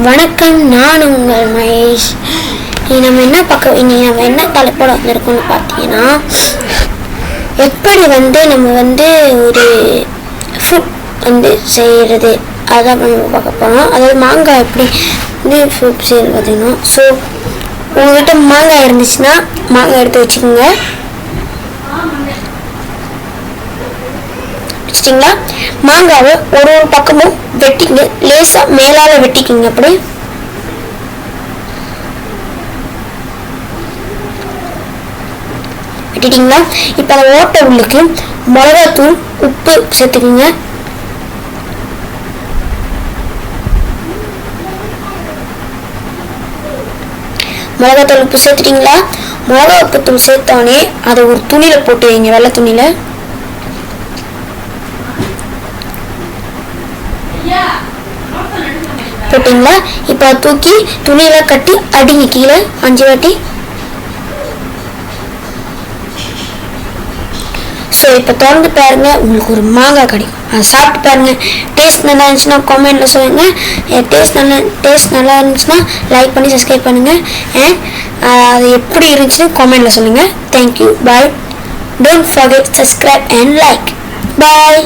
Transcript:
வணக்கம், நான் உங்கள் மகேஷ். நம்ம என்ன தலைப்போட வந்திருக்கோம்னு பார்த்தீங்கன்னா, எப்படி நம்ம ஒரு ஃபுட் செய்கிறது அதான் நம்ம பார்க்க போகிறோம். அதாவது மாங்காய் எப்படி ஃபுட் செய்யறது பார்த்தீங்கன்னா, ஸோ உங்கள்கிட்ட மாங்காய் இருந்துச்சுன்னா மாங்காய் எடுத்து வச்சுக்கோங்க. வச்சிட்டிங்களா? மாங்காவை ஒரு பக்கமும் வெட்டிங்க, லேசாக மேலால் வெட்டிக்கிங்க. அப்படி வெட்டிட்டீங்களா? இப்போ அந்த ஓட்டை உள்ளுக்கு மிளகாத்தூள், உப்பு சேர்த்துக்குங்க. மிளகாத்தூள், உப்பு சேர்த்துட்டீங்களா? மிளகா உப்புத்தூள் சேர்த்தோடனே அதை ஒரு துணியில் போட்டு வைங்க, வெள்ளை துணியில். போட்டிங்களா? இப்போ தூக்கி துணியில கட்டி அடிங்க கீழே 5 வாட்டி. ஸோ இப்போ திறந்து பாருங்க, உங்களுக்கு ஒரு மாங்காய் கிடைக்கும். அதை சாப்பிட்டு பாருங்க. டேஸ்ட் நல்லா இருந்துச்சுன்னா கமெண்ட்ல சொல்லுங்க. டேஸ்ட் நல்லா இருந்துச்சுன்னா லைக் பண்ணி சப்ஸ்கிரைப் பண்ணுங்க. அண்ட் அது எப்படி இருந்துச்சுன்னு கமெண்ட்ல சொல்லுங்க. Thank you, bye. Don't forget subscribe and like. Bye.